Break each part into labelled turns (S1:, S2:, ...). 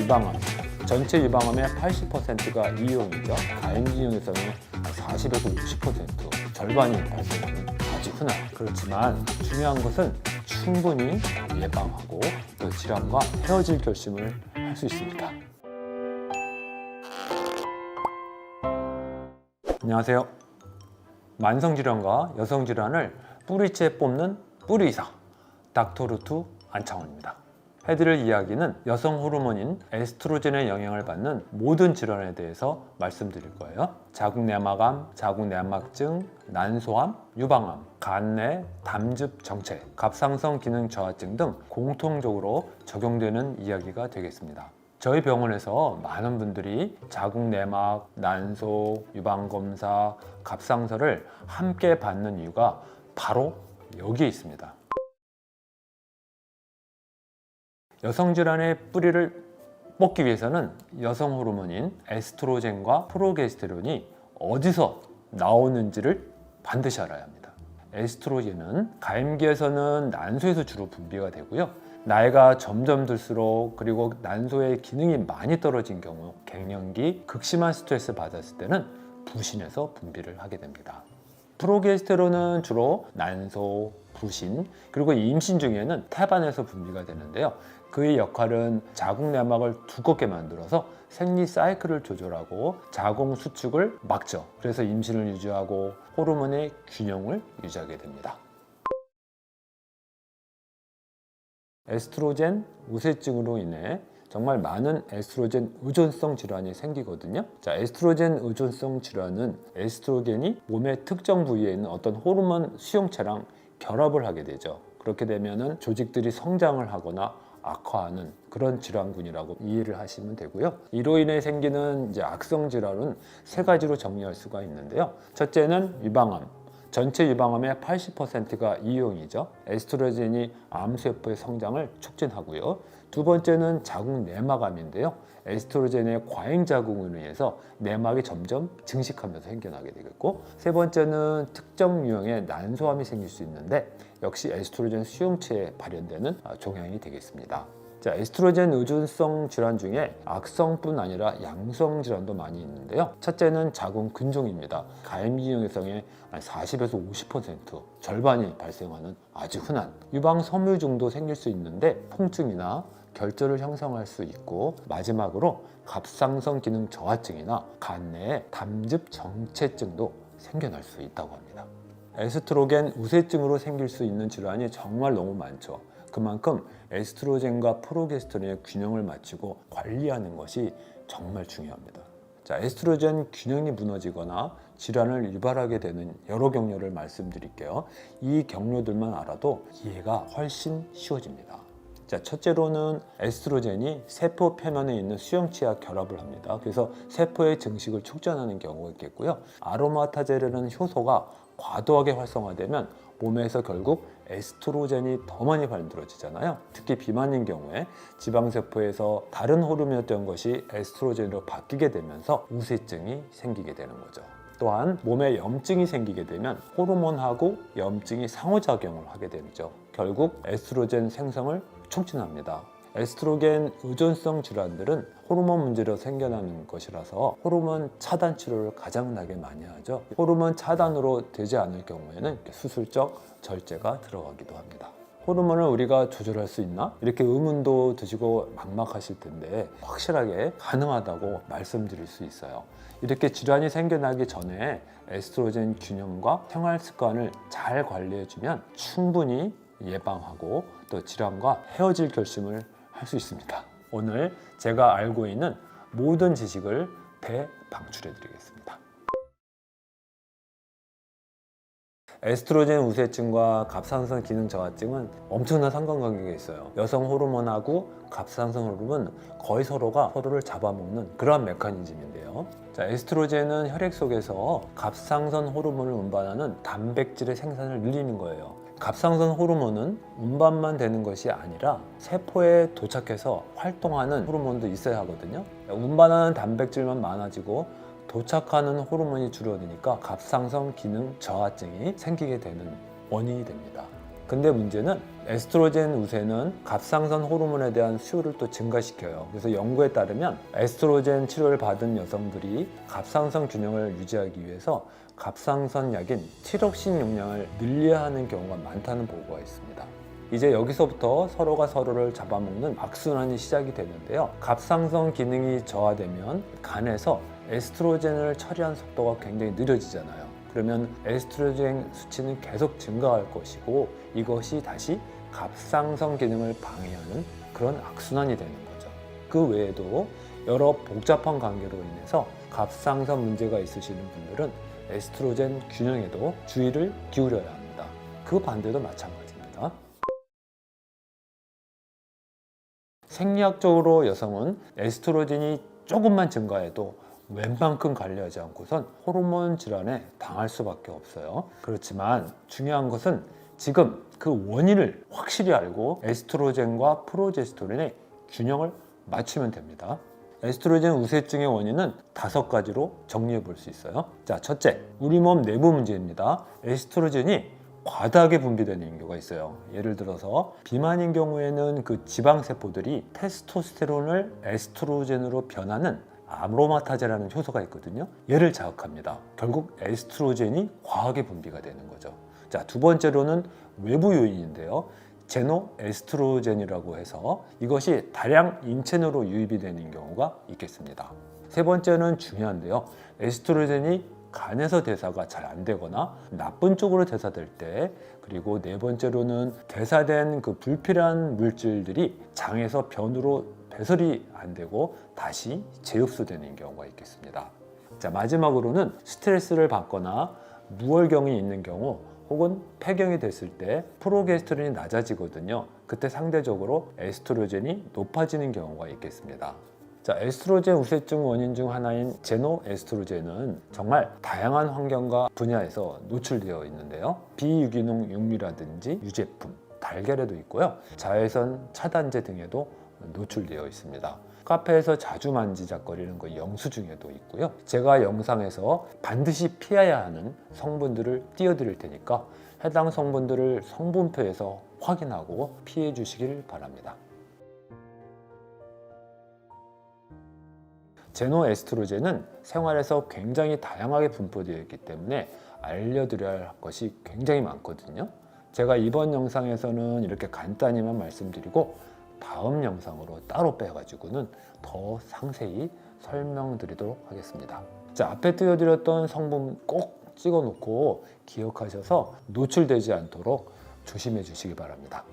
S1: 유방암. 전체 유방암의 80%가 이용이죠. 가임기형에서는 40에서 60%, 절반이 발생하는 아주 흔한. 그렇지만 중요한 것은 충분히 예방하고 또 질환과 헤어질 결심을 할 수 있습니다. 안녕하세요. 만성질환과 여성질환을 뿌리째 뽑는 뿌리의사 닥터루트 안창원입니다. 해드릴 이야기는 여성 호르몬인 에스트로겐의 영향을 받는 모든 질환에 대해서 말씀드릴 거예요. 자궁내막암, 자궁내막증, 난소암, 유방암, 간내, 담즙 정체, 갑상선 기능 저하증 등 공통적으로 적용되는 이야기가 되겠습니다. 저희 병원에서 많은 분들이 자궁내막, 난소, 유방검사, 갑상선을 함께 받는 이유가 바로 여기에 있습니다. 여성질환의 뿌리를 뽑기 위해서는 여성 호르몬인 에스트로겐과 프로게스테론이 어디서 나오는지를 반드시 알아야 합니다. 에스트로겐은 가임기에서는 난소에서 주로 분비가 되고요. 나이가 점점 들수록 그리고 난소의 기능이 많이 떨어진 경우 갱년기, 극심한 스트레스 받았을 때는 부신에서 분비를 하게 됩니다. 프로게스테론은 주로 난소, 부신, 그리고 임신 중에는 태반에서 분비가 되는데요. 그의 역할은 자궁내막을 두껍게 만들어서 생리 사이클을 조절하고 자궁 수축을 막죠. 그래서 임신을 유지하고 호르몬의 균형을 유지하게 됩니다. 에스트로겐 우세증으로 인해 정말 많은 에스트로겐 의존성 질환이 생기거든요. 자, 에스트로겐 의존성 질환은 에스트로겐이 몸의 특정 부위에 있는 어떤 호르몬 수용체랑 결합을 하게 되죠. 그렇게 되면은 조직들이 성장을 하거나 악화하는 그런 질환군이라고 이해를 하시면 되고요. 이로 인해 생기는 악성 질환은 세 가지로 정리할 수가 있는데요. 첫째는 유방암. 전체 유방암의 80%가 이용이죠. 에스트로겐이 암세포의 성장을 촉진하고요. 두 번째는 자궁내막암인데요. 에스트로겐의 과잉작용으로 인해서 내막이 점점 증식하면서 생겨나게 되겠고, 세 번째는 특정 유형의 난소암이 생길 수 있는데 역시 에스트로겐 수용체에 발현되는 종양이 되겠습니다. 자, 에스트로겐 의존성 질환 중에 악성뿐 아니라 양성 질환도 많이 있는데요. 첫째는 자궁 근종입니다. 가임기형성의 40에서 50%, 절반이 발생하는 아주 흔한 유방 섬유증도 생길 수 있는데 통증이나 결절을 형성할 수 있고, 마지막으로 갑상선 기능 저하증이나 간내에 담즙 정체증도 생겨날 수 있다고 합니다. 에스트로겐 우세증으로 생길 수 있는 질환이 정말 너무 많죠. 그만큼 에스트로겐과 프로게스테론의 균형을 맞추고 관리하는 것이 정말 중요합니다. 자, 에스트로겐 균형이 무너지거나 질환을 유발하게 되는 여러 경로를 말씀드릴게요. 이 경로들만 알아도 이해가 훨씬 쉬워집니다. 자, 첫째로는 에스트로겐이 세포 표면에 있는 수용체와 결합을 합니다. 그래서 세포의 증식을 촉진하는 경우가 있겠고요. 아로마타제라는 효소가 과도하게 활성화되면 몸에서 결국 에스트로겐이 더 많이 만들어지잖아요. 특히 비만인 경우에 지방세포에서 다른 호르몬이었던 것이 에스트로겐으로 바뀌게 되면서 우세증이 생기게 되는 거죠. 또한 몸에 염증이 생기게 되면 호르몬하고 염증이 상호작용을 하게 되죠. 결국 에스트로겐 생성을 촉진합니다. 에스트로겐 의존성 질환들은 호르몬 문제로 생겨나는 것이라서 호르몬 차단 치료를 가장 나게 많이 하죠. 호르몬 차단으로 되지 않을 경우에는 수술적 절제가 들어가기도 합니다. 호르몬을 우리가 조절할 수 있나? 이렇게 의문도 드시고 막막하실 텐데 확실하게 가능하다고 말씀드릴 수 있어요. 이렇게 질환이 생겨나기 전에 에스트로겐 균형과 생활 습관을 잘 관리해주면 충분히 예방하고 또 질환과 헤어질 결심을 할 수 있습니다. 오늘 제가 알고 있는 모든 지식을 대방출해 드리겠습니다. 에스트로겐 우세증과 갑상선 기능 저하증은 엄청난 상관관계가 있어요. 여성 호르몬하고 갑상선 호르몬은 거의 서로를 잡아먹는 그런 메커니즘인데요. 자, 에스트로겐은 혈액 속에서 갑상선 호르몬을 운반하는 단백질의 생산을 늘리는 거예요. 갑상선 호르몬은 운반만 되는 것이 아니라 세포에 도착해서 활동하는 호르몬도 있어야 하거든요. 운반하는 단백질만 많아지고 도착하는 호르몬이 줄어드니까 갑상선 기능 저하증이 생기게 되는 원인이 됩니다. 근데 문제는 에스트로겐 우세는 갑상선 호르몬에 대한 수요를 또 증가시켜요. 그래서 연구에 따르면 에스트로겐 치료를 받은 여성들이 갑상선 균형을 유지하기 위해서 갑상선 약인 티록신 용량을 늘려야 하는 경우가 많다는 보고가 있습니다. 이제 여기서부터 서로가 서로를 잡아먹는 악순환이 시작이 되는데요. 갑상선 기능이 저하되면 간에서 에스트로겐을 처리하는 속도가 굉장히 느려지잖아요. 그러면 에스트로겐 수치는 계속 증가할 것이고 이것이 다시 갑상선 기능을 방해하는 그런 악순환이 되는 거죠. 그 외에도 여러 복잡한 관계로 인해서 갑상선 문제가 있으시는 분들은 에스트로겐 균형에도 주의를 기울여야 합니다. 그 반대도 마찬가지입니다. 생리학적으로 여성은 에스트로겐이 조금만 증가해도 웬만큼 관리하지 않고선 호르몬 질환에 당할 수밖에 없어요. 그렇지만 중요한 것은 지금 그 원인을 확실히 알고 에스트로겐과 프로제스테론의 균형을 맞추면 됩니다. 에스트로겐 우세증의 원인은 5가지로 정리해 볼 수 있어요. 자, 첫째, 우리 몸 내부 문제입니다. 에스트로겐이 과다하게 분비되는 경우가 있어요. 예를 들어서 비만인 경우에는 그 지방세포들이 테스토스테론을 에스트로겐으로 변하는 아로마타제라는 효소가 있거든요. 얘를 자극합니다. 결국 에스트로겐이 과하게 분비가 되는 거죠. 자, 두 번째로는 외부 요인인데요. 제노에스트로겐이라고 해서 이것이 다량 인체내로 유입이 되는 경우가 있겠습니다. 세 번째는 중요한데요. 에스트로겐이 간에서 대사가 잘 안 되거나 나쁜 쪽으로 대사될 때, 그리고 네 번째로는 대사된 그 불필요한 물질들이 장에서 변으로 배설이 안 되고 다시 재흡수되는 경우가 있겠습니다. 자, 마지막으로는 스트레스를 받거나 무월경이 있는 경우 혹은 폐경이 됐을 때 프로게스테론이 낮아지거든요. 그때 상대적으로 에스트로겐이 높아지는 경우가 있겠습니다. 자, 에스트로겐 우세증 원인 중 하나인 제노에스트로겐은 정말 다양한 환경과 분야에서 노출되어 있는데요. 비유기농 육류라든지 유제품, 달걀에도 있고요. 자외선 차단제 등에도 노출되어 있습니다. 카페에서 자주 만지작거리는 그 영수증에도 있고요. 제가 영상에서 반드시 피해야 하는 성분들을 띄워드릴 테니까 해당 성분들을 성분표에서 확인하고 피해 주시길 바랍니다. 제노에스트로겐은 생활에서 굉장히 다양하게 분포되어 있기 때문에 알려드려야 할 것이 굉장히 많거든요. 제가 이번 영상에서는 이렇게 간단히만 말씀드리고 다음 영상으로 따로 빼가지고는 더 상세히 설명드리도록 하겠습니다. 자, 앞에 띄워드렸던 성분 꼭 찍어놓고 기억하셔서 노출되지 않도록 조심해 주시기 바랍니다.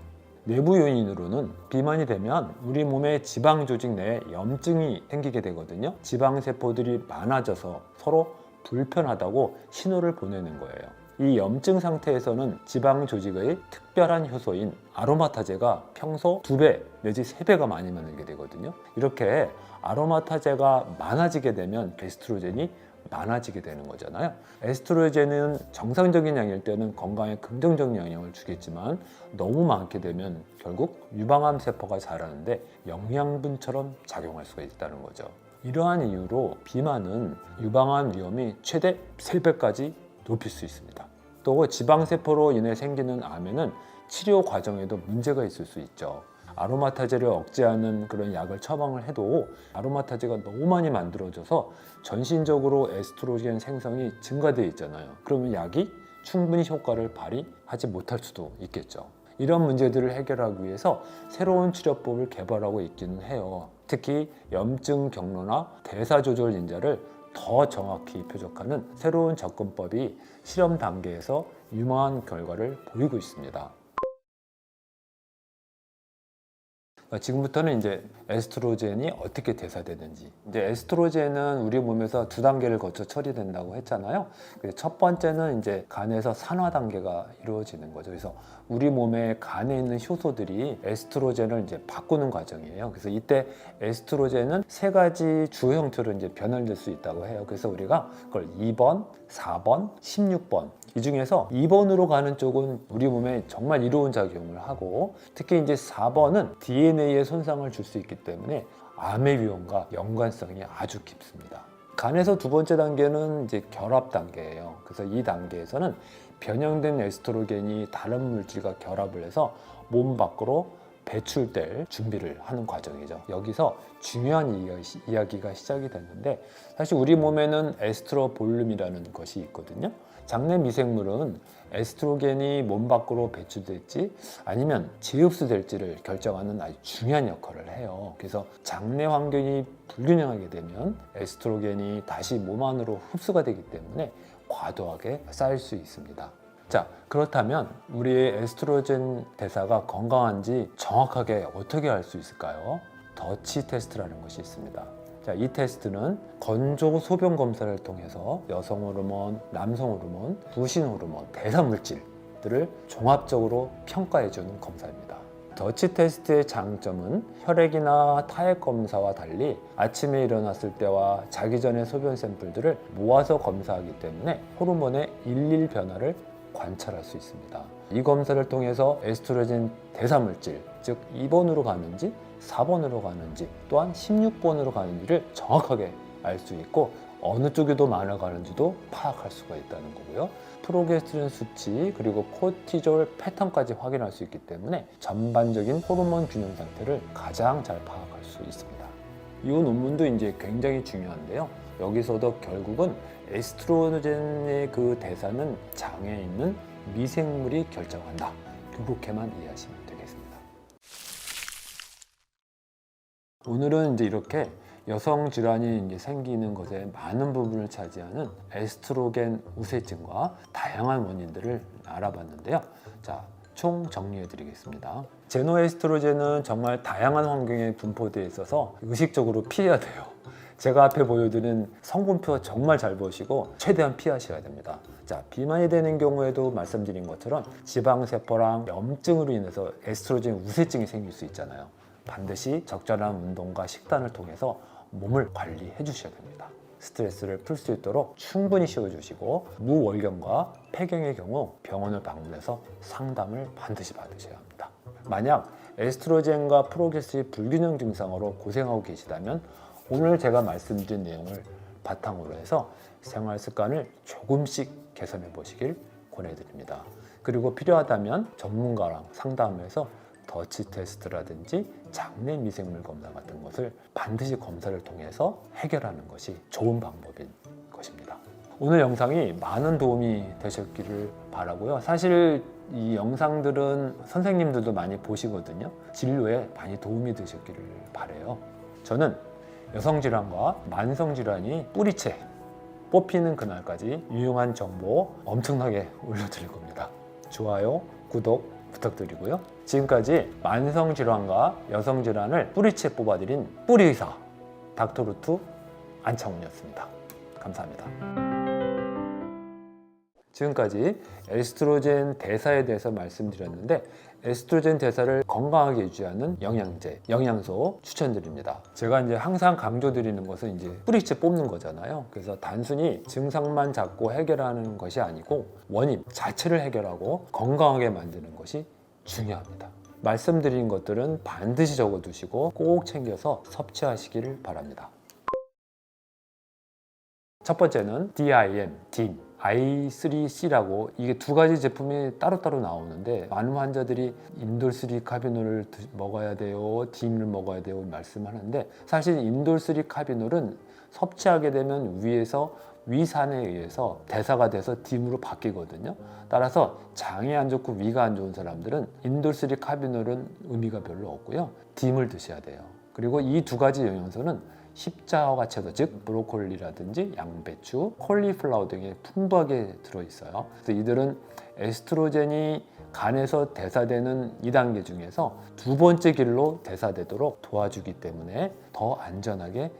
S1: 내부 요인으로는 비만이 되면 우리 몸의 지방 조직 내에 염증이 생기게 되거든요. 지방세포들이 많아져서 서로 불편하다고 신호를 보내는 거예요. 이 염증 상태에서는 지방 조직의 특별한 효소인 아로마타제가 평소 2배 내지 3배가 많이 만들게 되거든요. 이렇게 아로마타제가 많아지게 되면 에스트로겐이 많아지게 되는 거잖아요. 에스트로겐은 정상적인 양일 때는 건강에 긍정적인 영향을 주겠지만 너무 많게 되면 결국 유방암 세포가 자라는데 영양분처럼 작용할 수가 있다는 거죠. 이러한 이유로 비만은 유방암 위험이 최대 3배까지 높일 수 있습니다. 또 지방세포로 인해 생기는 암에는 치료 과정에도 문제가 있을 수 있죠. 아로마타제를 억제하는 그런 약을 처방을 해도 아로마타제가 너무 많이 만들어져서 전신적으로 에스트로겐 생성이 증가되어 있잖아요. 그러면 약이 충분히 효과를 발휘하지 못할 수도 있겠죠. 이런 문제들을 해결하기 위해서 새로운 치료법을 개발하고 있기는 해요. 특히 염증 경로나 대사 조절 인자를 더 정확히 표적하는 새로운 접근법이 실험 단계에서 유망한 결과를 보이고 있습니다. 지금부터는 이제 에스트로겐이 어떻게 대사되는지. 이제 에스트로겐은 우리 몸에서 2단계를 거쳐 처리된다고 했잖아요. 첫 번째는 이제 간에서 산화 단계가 이루어지는 거죠. 그래서 우리 몸에 간에 있는 효소들이 에스트로겐을 이제 바꾸는 과정이에요. 그래서 이때 에스트로겐은 3가지 주 형태로 이제 변환될 수 있다고 해요. 그래서 우리가 그걸 2번, 4번, 16번 이 중에서 2번으로 가는 쪽은 우리 몸에 정말 이로운 작용을 하고, 특히 이제 4번은 DNA에 손상을 줄 수 있기 때문에 암의 위험과 연관성이 아주 깊습니다. 간에서 2번째 단계는 이제 결합 단계예요. 그래서 이 단계에서는 변형된 에스트로겐이 다른 물질과 결합을 해서 몸 밖으로 배출될 준비를 하는 과정이죠. 여기서 중요한 이야기가 시작이 됐는데, 사실 우리 몸에는 에스트로볼륨이라는 것이 있거든요. 장내 미생물은 에스트로겐이 몸 밖으로 배출될지 아니면 재흡수될지를 결정하는 아주 중요한 역할을 해요. 그래서 장내 환경이 불균형하게 되면 에스트로겐이 다시 몸 안으로 흡수가 되기 때문에 과도하게 쌓일 수 있습니다. 자, 그렇다면 우리의 에스트로겐 대사가 건강한지 정확하게 어떻게 알 수 있을까요? 더치 테스트라는 것이 있습니다. 자, 이 테스트는 건조 소변 검사를 통해서 여성 호르몬, 남성 호르몬, 부신 호르몬, 대사 물질들을 종합적으로 평가해주는 검사입니다. 더치 테스트의 장점은 혈액이나 타액 검사와 달리 아침에 일어났을 때와 자기 전의 소변 샘플들을 모아서 검사하기 때문에 호르몬의 일일 변화를 관찰할 수 있습니다. 이 검사를 통해서 에스트로겐 대사물질, 즉 2번으로 가는지 4번으로 가는지 또한 16번으로 가는지를 정확하게 알 수 있고 어느 쪽이 더 많아 가는지도 파악할 수가 있다는 거고요. 프로게스테론 수치 그리고 코티졸 패턴까지 확인할 수 있기 때문에 전반적인 호르몬 균형 상태를 가장 잘 파악할 수 있습니다. 이 논문도 이제 굉장히 중요한데요. 여기서도 결국은 에스트로겐의 그 대사는 장에 있는 미생물이 결정한다. 그렇게만 이해하시면 되겠습니다. 오늘은 이제 이렇게 여성 질환이 이제 생기는 것에 많은 부분을 차지하는 에스트로겐 우세증과 다양한 원인들을 알아봤는데요. 자, 총 정리해 드리겠습니다. 제노에스트로겐은 정말 다양한 환경에 분포되어 있어서 의식적으로 피해야 돼요. 제가 앞에 보여드린 성분표 정말 잘 보시고 최대한 피하셔야 됩니다. 자, 비만이 되는 경우에도 말씀드린 것처럼 지방세포랑 염증으로 인해서 에스트로겐 우세증이 생길 수 있잖아요. 반드시 적절한 운동과 식단을 통해서 몸을 관리해 주셔야 됩니다. 스트레스를 풀 수 있도록 충분히 쉬어주시고 무월경과 폐경의 경우 병원을 방문해서 상담을 반드시 받으셔야 합니다. 만약 에스트로겐과 프로게스테론 불균형 증상으로 고생하고 계시다면 오늘 제가 말씀드린 내용을 바탕으로 해서 생활 습관을 조금씩 개선해 보시길 권해드립니다. 그리고 필요하다면 전문가랑 상담해서 더치 테스트라든지 장내 미생물 검사 같은 것을 반드시 검사를 통해서 해결하는 것이 좋은 방법인 것입니다. 오늘 영상이 많은 도움이 되셨기를 바라고요. 사실 이 영상들은 선생님들도 많이 보시거든요. 진료에 많이 도움이 되셨기를 바라요. 저는 여성질환과 만성질환이 뿌리채 뽑히는 그날까지 유용한 정보 엄청나게 올려드릴 겁니다. 좋아요, 구독 부탁드리고요. 지금까지 만성질환과 여성질환을 뿌리채 뽑아드린 뿌리의사 닥터루트 안창훈이었습니다. 감사합니다. 지금까지 에스트로겐 대사에 대해서 말씀드렸는데 에스트로겐 대사를 건강하게 유지하는 영양제, 영양소 추천드립니다. 제가 이제 항상 강조드리는 것은 이제 뿌리채 뽑는 거잖아요. 그래서 단순히 증상만 잡고 해결하는 것이 아니고 원인 자체를 해결하고 건강하게 만드는 것이 중요합니다. 말씀드린 것들은 반드시 적어두시고 꼭 챙겨서 섭취하시기를 바랍니다. 첫 번째는 DIM, I3C라고 이게 두 가지 제품이 따로따로 나오는데 많은 환자들이 인돌3 카비놀을 먹어야 돼요, DIM을 먹어야 돼요 말씀하는데 사실 인돌3 카비놀은 섭취하게 되면 위에서 위산에 의해서 대사가 돼서 DIM으로 바뀌거든요. 따라서 장이 안 좋고 위가 안 좋은 사람들은 인돌3 카비놀은 의미가 별로 없고요. DIM을 드셔야 돼요. 그리고 이 두 가지 영양소는 십자화과 채소, 즉 브로콜리라든지 양배추, 콜리플라워 등에 풍부하게 들어있어요. 그래서 이들은 에스트로겐이 간에서 대사되는 2단계 중에서 두 번째 길로 대사되도록 도와주기 때문에 더 안전하게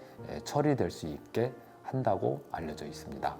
S1: 처리될 수 있게 한다고 알려져 있습니다.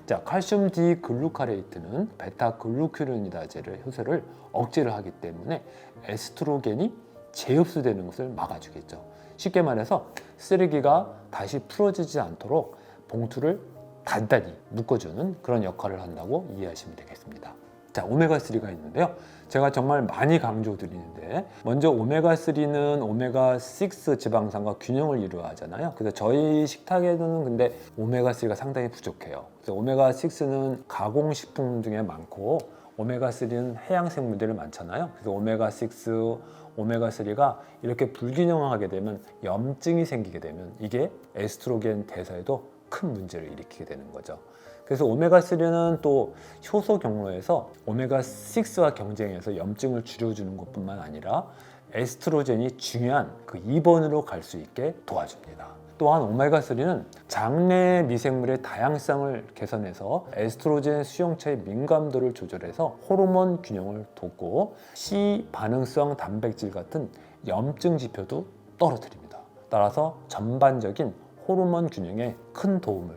S1: 자, 칼슘 디글루카레이트는 베타글루큐론이다제를 효소를 억제를 하기 때문에 에스트로겐이 재흡수되는 것을 막아주겠죠. 쉽게 말해서 쓰레기가 다시 풀어지지 않도록 봉투를 단단히 묶어주는 그런 역할을 한다고 이해하시면 되겠습니다. 자, 오메가3가 있는데요. 제가 정말 많이 강조드리는데, 먼저 오메가3는 오메가6 지방산과 균형을 이루어야 하잖아요. 그래서 저희 식탁에는 근데 오메가3가 상당히 부족해요. 그래서 오메가6는 가공식품 중에 많고, 오메가3는 해양생물들이 많잖아요. 그래서 오메가6, 오메가3가 이렇게 불균형하게 되면, 염증이 생기게 되면 이게 에스트로겐 대사에도 큰 문제를 일으키게 되는 거죠. 그래서 오메가3는 또 효소 경로에서 오메가6와 경쟁해서 염증을 줄여주는 것뿐만 아니라 에스트로겐이 중요한 그 2번으로 갈 수 있게 도와줍니다. 또한 오메가3는 장내 미생물의 다양성을 개선해서 에스트로겐 수용체의 민감도를 조절해서 호르몬 균형을 돕고 C 반응성 단백질 같은 염증 지표도 떨어뜨립니다. 따라서 전반적인 호르몬 균형에 큰 도움을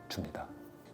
S1: 줍니다.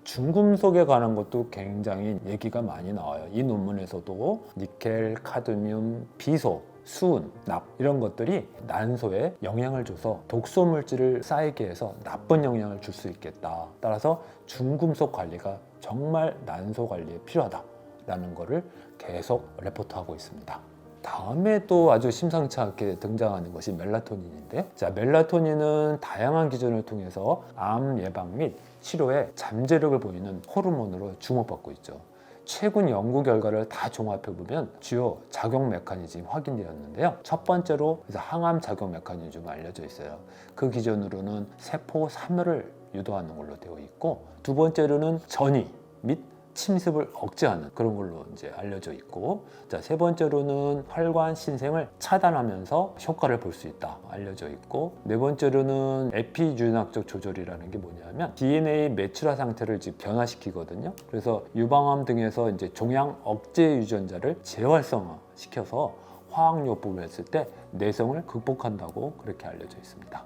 S1: 중금속에 관한 것도 굉장히 얘기가 많이 나와요. 이 논문에서도 니켈, 카드뮴, 비소, 수은, 납 이런 것들이 난소에 영향을 줘서 독소 물질을 쌓이게 해서 나쁜 영향을 줄 수 있겠다. 따라서 중금속 관리가 정말 난소 관리에 필요하다라는 것을 계속 레포트하고 있습니다. 다음에 또 아주 심상치 않게 등장하는 것이 멜라토닌인데, 자, 멜라토닌은 다양한 기전을 통해서 암 예방 및 치료에 잠재력을 보이는 호르몬으로 주목받고 있죠. 최근 연구 결과를 다 종합해보면 주요 작용 메커니즘이 확인되었는데요. 첫 번째로 항암 작용 메커니즘이 알려져 있어요. 그 기준으로는 세포 사멸을 유도하는 걸로 되어 있고, 두 번째로는 전이 및 침습을 억제하는 그런 걸로 이제 알려져 있고, 자, 세 번째로는 혈관 신생을 차단하면서 효과를 볼 수 있다 알려져 있고, 네 번째로는 에피균학적 조절이라는 게 뭐냐면 DNA 메추라 상태를 지금 변화시키거든요. 그래서 유방암 등에서 이제 종양 억제 유전자를 재활성화 시켜서 화학요법을 했을 때 내성을 극복한다고 그렇게 알려져 있습니다.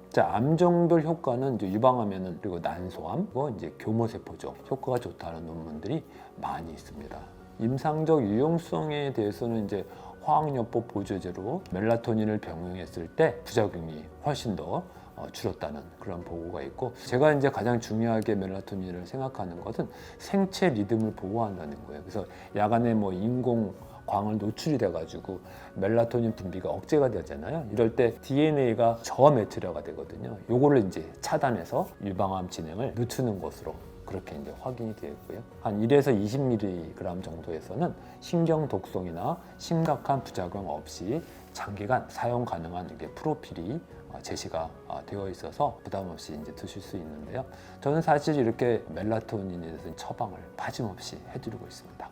S1: 자, 암종별 효과는 이제 유방암에는 그리고 난소암, 그리고 이제 교모세포죠. 효과가 좋다는 논문들이 많이 있습니다. 임상적 유용성에 대해서는 이제 화학요법 보조제로 멜라토닌을 병용했을 때 부작용이 훨씬 더 줄었다는 그런 보고가 있고, 제가 이제 가장 중요하게 멜라토닌을 생각하는 것은 생체 리듬을 보호한다는 거예요. 그래서 야간에 뭐 인공 광을 노출이 돼가지고 멜라토닌 분비가 억제가 되잖아요. 이럴 때 DNA가 저메추라가 되거든요. 요거를 이제 차단해서 유방암 진행을 늦추는 것으로 그렇게 이제 확인이 되었고요. 한 1에서 20mg 정도에서는 신경 독성이나 심각한 부작용 없이 장기간 사용 가능한 이게 프로필이 제시가 되어 있어서 부담 없이 이제 드실 수 있는데요. 저는 사실 이렇게 멜라토닌에 대해서 처방을 빠짐없이 해드리고 있습니다.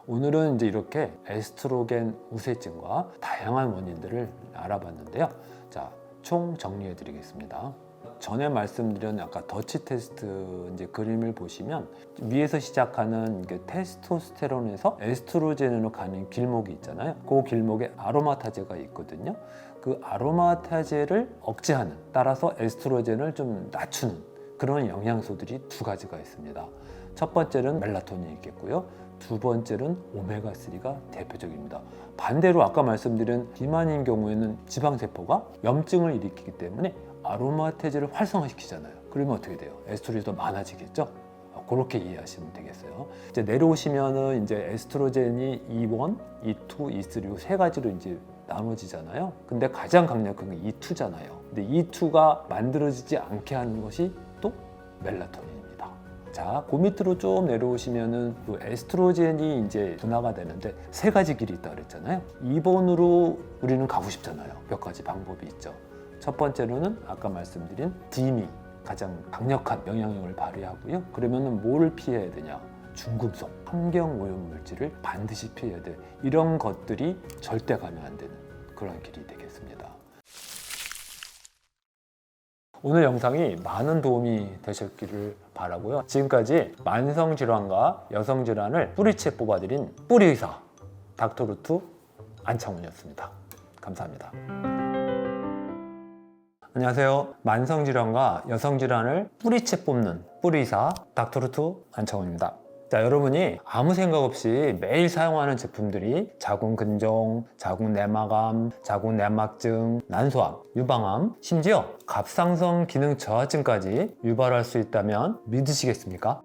S1: 오늘은 이제 이렇게 에스트로겐 우세증과 다양한 원인들을 알아봤는데요. 자, 총 정리해 드리겠습니다. 전에 말씀드린 아까 더치 테스트 이제 그림을 보시면 위에서 시작하는 이게 테스토스테론에서 에스트로겐으로 가는 길목이 있잖아요. 그 길목에 아로마타제가 있거든요. 그 아로마타제를 억제하는, 따라서 에스트로겐을 좀 낮추는 그런 영양소들이 두 가지가 있습니다. 첫 번째는 멜라토닌이 있겠고요. 두 번째는 오메가3가 대표적입니다. 반대로 아까 말씀드린 비만인 경우에는 지방세포가 염증을 일으키기 때문에 아로마테제를 활성화시키잖아요. 그러면 어떻게 돼요? 에스트로겐이 더 많아지겠죠? 그렇게 이해하시면 되겠어요. 이제 내려오시면은 이제 에스트로겐이 E1, E2, E3 세 가지로 이제 나눠지잖아요. 근데 가장 강력한 게 E2잖아요. 근데 E2가 만들어지지 않게 하는 것이 또 멜라토닌입니다. 자, 그 밑으로 좀 내려오시면은 그 에스트로겐이 이제 분화가 되는데 세 가지 길이 있다 그랬잖아요. 2번으로 우리는 가고 싶잖아요. 몇 가지 방법이 있죠. 첫 번째로는 아까 말씀드린 D미 가장 강력한 영향력을 발휘하고요. 그러면은 뭐를 피해야 되냐? 중금속, 환경 오염 물질을 반드시 피해야 돼. 이런 것들이 절대 가면 안 되는 그런 길이 되겠습니다. 오늘 영상이 많은 도움이 되셨기를 바라고요. 지금까지 만성질환과 여성질환을 뿌리채 뽑아드린 뿌리의사 닥터루트 안창훈이었습니다. 감사합니다. 안녕하세요. 만성질환과 여성질환을 뿌리채 뽑는 뿌리의사 닥터루트 안창훈입니다. 자, 여러분이 아무 생각 없이 매일 사용하는 제품들이 자궁근종, 자궁내막암, 자궁내막증, 난소암, 유방암, 심지어 갑상선 기능 저하증까지 유발할 수 있다면 믿으시겠습니까?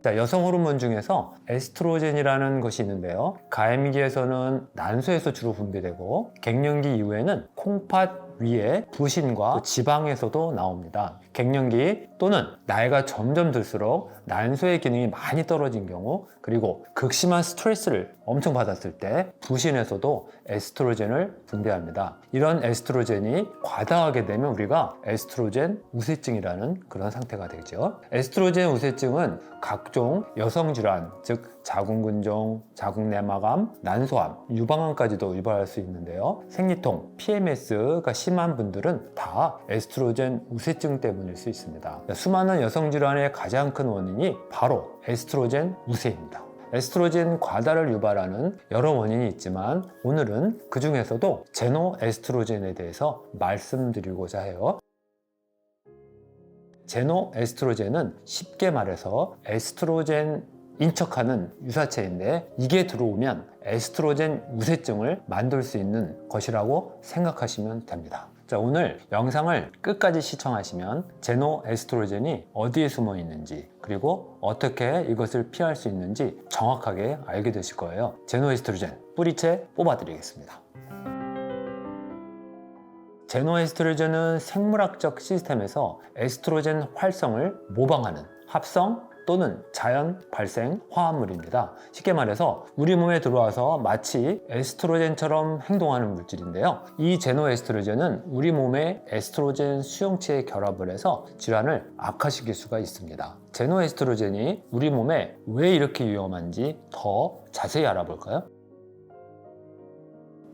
S1: 자, 여성 호르몬 중에서 에스트로겐이라는 것이 있는데요. 가임기에서는 난소에서 주로 분비되고 갱년기 이후에는 콩팥 위에 부신과 지방에서도 나옵니다. 갱년기 또는 나이가 점점 들수록 난소의 기능이 많이 떨어진 경우, 그리고 극심한 스트레스를 엄청 받았을 때 부신에서도 에스트로겐을 분비합니다. 이런 에스트로겐이 과다하게 되면 우리가 에스트로겐 우세증이라는 그런 상태가 되죠. 에스트로겐 우세증은 각종 여성 질환, 즉 자궁근종, 자궁내막암, 난소암, 유방암까지도 유발할 수 있는데요. 생리통, PMS가 심한 분들은 다 에스트로겐 우세증 때문일 수 있습니다. 수많은 여성 질환의 가장 큰 원인이 바로 에스트로겐 우세입니다. 에스트로겐 과다를 유발하는 여러 원인이 있지만 오늘은 그 중에서도 제노에스트로겐에 대해서 말씀드리고자 해요. 제노에스트로겐은 쉽게 말해서 에스트로겐 인척하는 유사체인데, 이게 들어오면 에스트로겐 우세증을 만들 수 있는 것이라고 생각하시면 됩니다. 자, 오늘 영상을 끝까지 시청하시면 제노에스트로겐이 어디에 숨어 있는지, 그리고 어떻게 이것을 피할 수 있는지 정확하게 알게 되실 거예요. 제노에스트로겐 뿌리채 뽑아드리겠습니다. 제노에스트로겐은 생물학적 시스템에서 에스트로겐 활성을 모방하는 합성 또는 자연 발생 화합물입니다. 쉽게 말해서 우리 몸에 들어와서 마치 에스트로겐처럼 행동하는 물질인데요. 이 제노에스트로겐은 우리 몸의 에스트로겐 수용체에 결합을 해서 질환을 악화시킬 수가 있습니다. 제노에스트로겐이 우리 몸에 왜 이렇게 위험한지 더 자세히 알아볼까요?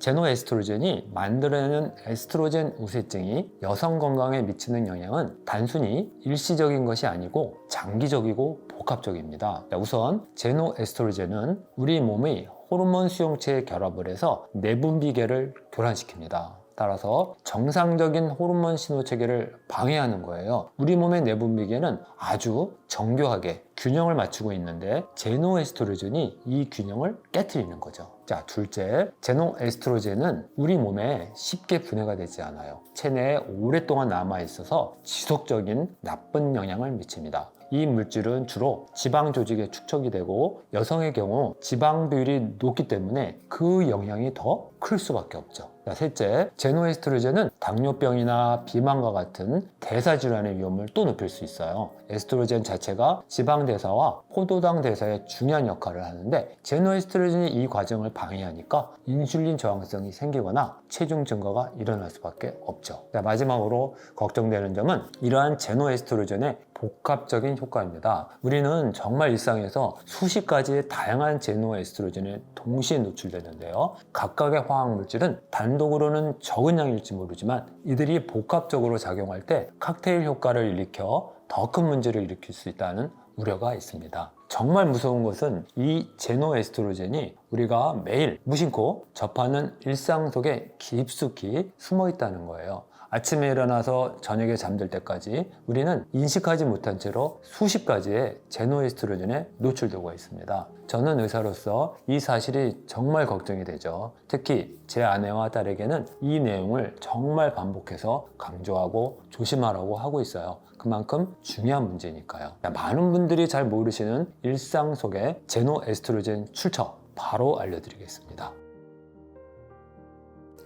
S1: 제노에스트로겐이 만들어내는 에스트로겐 우세증이 여성 건강에 미치는 영향은 단순히 일시적인 것이 아니고 장기적이고 복합적입니다. 우선 제노에스트로겐은 우리 몸의 호르몬 수용체에 결합을 해서 내분비계를 교란시킵니다. 따라서 정상적인 호르몬 신호 체계를 방해하는 거예요. 우리 몸의 내분비계는 아주 정교하게 균형을 맞추고 있는데 제노에스트로겐이 이 균형을 깨트리는 거죠. 자, 둘째, 제노에스트로겐은 우리 몸에 쉽게 분해가 되지 않아요. 체내에 오랫동안 남아있어서 지속적인 나쁜 영향을 미칩니다. 이 물질은 주로 지방 조직에 축적이 되고 여성의 경우 지방 비율이 높기 때문에 그 영향이 더 클 수밖에 없죠. 자, 셋째, 제노에스트로겐은 당뇨병이나 비만과 같은 대사 질환의 위험을 또 높일 수 있어요. 에스트로겐 자체가 지방 대사와 포도당 대사에 중요한 역할을 하는데 제노에스트로겐이 이 과정을 방해하니까 인슐린 저항성이 생기거나 체중 증가가 일어날 수밖에 없죠. 자, 마지막으로 걱정되는 점은 이러한 제노에스트로겐의 복합적인 효과입니다. 우리는 정말 일상에서 수십 가지의 다양한 제노에스트로겐에 동시에 노출되는데요. 각각의 화학물질은 단독으로는 적은 양일지 모르지만 이들이 복합적으로 작용할 때 칵테일 효과를 일으켜 더 큰 문제를 일으킬 수 있다는 우려가 있습니다. 정말 무서운 것은 이 제노에스트로겐이 우리가 매일 무심코 접하는 일상 속에 깊숙이 숨어 있다는 거예요. 아침에 일어나서 저녁에 잠들 때까지 우리는 인식하지 못한 채로 수십 가지의 제노에스트로겐에 노출되고 있습니다. 저는 의사로서 이 사실이 정말 걱정이 되죠. 특히 제 아내와 딸에게는 이 내용을 정말 반복해서 강조하고 조심하라고 하고 있어요. 그만큼 중요한 문제니까요. 많은 분들이 잘 모르시는 일상 속의 제노에스트로겐 출처 바로 알려드리겠습니다.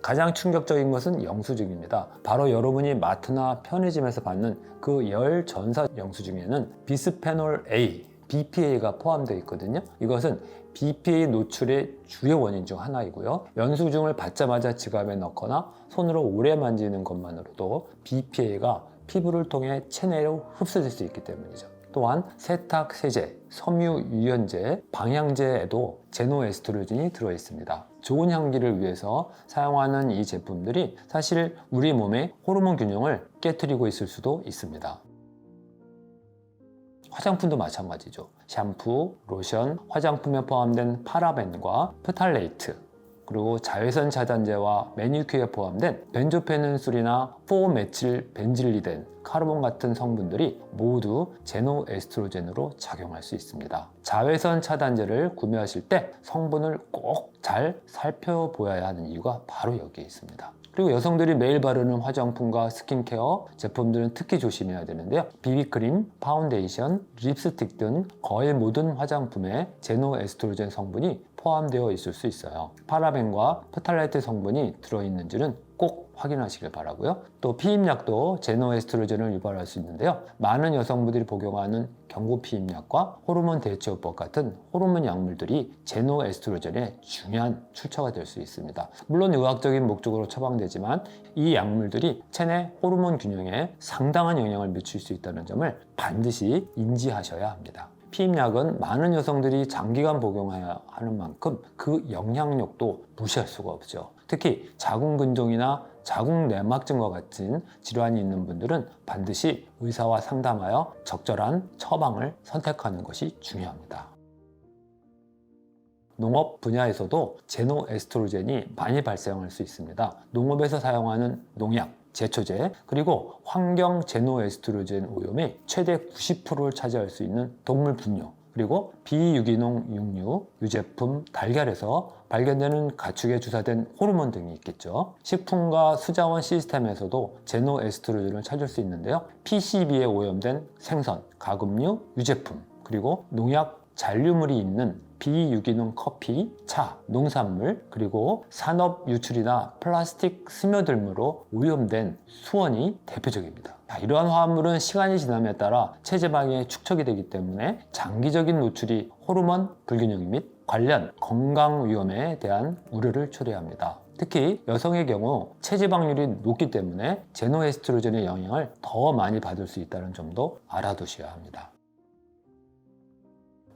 S1: 가장 충격적인 것은 영수증입니다. 바로 여러분이 마트나 편의점에서 받는 그 열 전사 영수증에는 비스페놀 A, BPA가 포함되어 있거든요. 이것은 BPA 노출의 주요 원인 중 하나이고요. 영수증을 받자마자 지갑에 넣거나 손으로 오래 만지는 것만으로도 BPA가 피부를 통해 체내로 흡수될 수 있기 때문이죠. 또한 세탁 세제, 섬유 유연제, 방향제에도 제노에스트로겐이 들어있습니다. 좋은 향기를 위해서 사용하는 이 제품들이 사실 우리 몸의 호르몬 균형을 깨트리고 있을 수도 있습니다. 화장품도 마찬가지죠. 샴푸, 로션, 화장품에 포함된 파라벤과 프탈레이트, 그리고 자외선 차단제와 매니큐어에 포함된 벤조페닌술이나 4메틸 벤질리덴, 카르본 같은 성분들이 모두 제노에스트로겐으로 작용할 수 있습니다. 자외선 차단제를 구매하실 때 성분을 꼭 잘 살펴보아야 하는 이유가 바로 여기에 있습니다. 그리고 여성들이 매일 바르는 화장품과 스킨케어 제품들은 특히 조심해야 되는데요. 비비크림, 파운데이션, 립스틱 등 거의 모든 화장품에 제노에스트로겐 성분이 포함되어 있을 수 있어요. 파라벤과 프탈레트 성분이 들어있는지는 꼭 확인하시길 바라고요. 또 피임약도 제노에스트로겐을 유발할 수 있는데요. 많은 여성분들이 복용하는 경구 피임약과 호르몬 대체요법 같은 호르몬 약물들이 제노에스트로겐의 중요한 출처가 될 수 있습니다. 물론 의학적인 목적으로 처방되지만 이 약물들이 체내 호르몬 균형에 상당한 영향을 미칠 수 있다는 점을 반드시 인지하셔야 합니다. 피임약은 많은 여성들이 장기간 복용해야 하는 만큼 그 영향력도 무시할 수가 없죠. 특히 자궁근종이나 자궁내막증과 같은 질환이 있는 분들은 반드시 의사와 상담하여 적절한 처방을 선택하는 것이 중요합니다. 농업 분야에서도 제노에스트로겐이 많이 발생할 수 있습니다. 농업에서 사용하는 농약, 제초제, 그리고 환경 제노에스트로겐 오염이 최대 90%를 차지할 수 있는 동물 분뇨, 그리고 비유기농 육류, 유제품, 달걀에서 발견되는 가축에 주사된 호르몬 등이 있겠죠. 식품과 수자원 시스템에서도 제노에스트로겐을 찾을 수 있는데요. PCB에 오염된 생선, 가금류, 유제품, 그리고 농약 잔류물이 있는 비유기농 커피, 차, 농산물, 그리고 산업 유출이나 플라스틱 스며들므로 오염된 수원이 대표적입니다. 이러한 화합물은 시간이 지남에 따라 체지방에 축적이 되기 때문에 장기적인 노출이 호르몬 불균형 및 관련 건강 위험에 대한 우려를 초래합니다. 특히 여성의 경우 체지방률이 높기 때문에 제노에스트로겐의 영향을 더 많이 받을 수 있다는 점도 알아두셔야 합니다.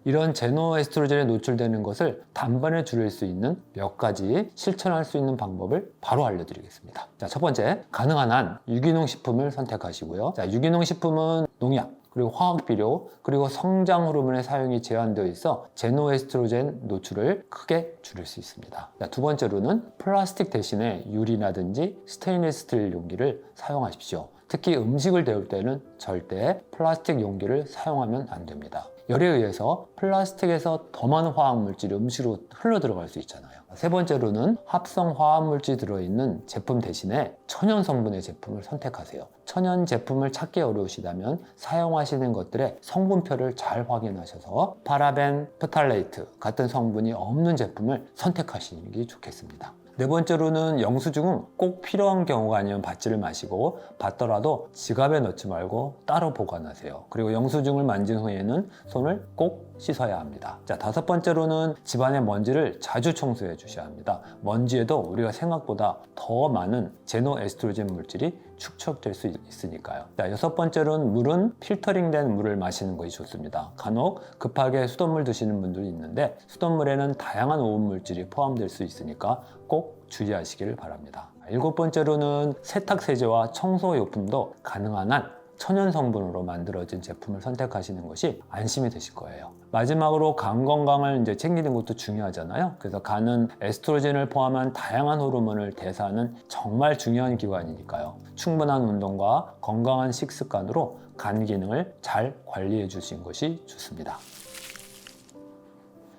S1: 이런 제노에스트로겐에 노출되는 것을 단번에 줄일 수 있는 몇 가지 실천할 수 있는 방법을 바로 알려드리겠습니다. 자, 첫 번째, 가능한 한 유기농 식품을 선택하시고요. 자, 유기농 식품은 농약, 그리고 화학비료, 그리고 성장 호르몬의 사용이 제한되어 있어 제노에스트로겐 노출을 크게 줄일 수 있습니다. 자, 두 번째로는 플라스틱 대신에 유리라든지 스테인리스 스틸 용기를 사용하십시오. 특히 음식을 데울 때는 절대 플라스틱 용기를 사용하면 안 됩니다. 열에 의해서 플라스틱에서 더 많은 화학물질이 음식으로 흘러 들어갈 수 있잖아요. 세 번째로는 합성 화학물질이 들어있는 제품 대신에 천연 성분의 제품을 선택하세요. 천연 제품을 찾기 어려우시다면 사용하시는 것들의 성분표를 잘 확인하셔서 파라벤, 프탈레이트 같은 성분이 없는 제품을 선택하시는 게 좋겠습니다. 네 번째로는 영수증은 꼭 필요한 경우가 아니면 받지를 마시고 받더라도 지갑에 넣지 말고 따로 보관하세요. 그리고 영수증을 만진 후에는 손을 꼭 씻어야 합니다. 자, 다섯 번째로는 집안의 먼지를 자주 청소해 주셔야 합니다. 먼지에도 우리가 생각보다 더 많은 제노에스트로겐 물질이 축적될 수 있으니까요. 자, 여섯 번째로는 물은 필터링된 물을 마시는 것이 좋습니다. 간혹 급하게 수돗물 드시는 분들이 있는데 수돗물에는 다양한 오염물질이 포함될 수 있으니까 꼭 주의하시기를 바랍니다. 일곱 번째로는 세탁세제와 청소용품도 가능한 한 천연 성분으로 만들어진 제품을 선택하시는 것이 안심이 되실 거예요. 마지막으로 간 건강을 이제 챙기는 것도 중요하잖아요. 그래서 간은 에스트로겐을 포함한 다양한 호르몬을 대사하는 정말 중요한 기관이니까요. 충분한 운동과 건강한 식습관으로 간 기능을 잘 관리해 주신 것이 좋습니다.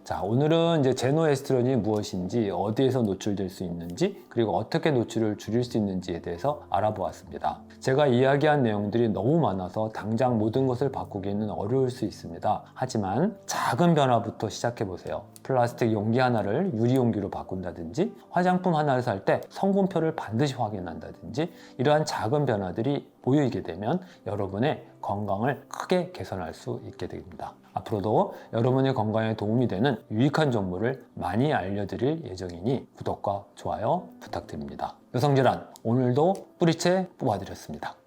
S1: 자, 오늘은 이제 제노에스트로겐이 무엇인지, 어디에서 노출될 수 있는지, 그리고 어떻게 노출을 줄일 수 있는지에 대해서 알아보았습니다. 제가 이야기한 내용들이 너무 많아서 당장 모든 것을 바꾸기는 어려울 수 있습니다. 하지만 작은 변화부터 시작해 보세요. 플라스틱 용기 하나를 유리 용기로 바꾼다든지, 화장품 하나를 살 때 성분표를 반드시 확인한다든지, 이러한 작은 변화들이 보이게 되면 여러분의 건강을 크게 개선할 수 있게 됩니다. 앞으로도 여러분의 건강에 도움이 되는 유익한 정보를 많이 알려드릴 예정이니 구독과 좋아요 부탁드립니다. 여성질환 오늘도 뿌리채 뽑아드렸습니다.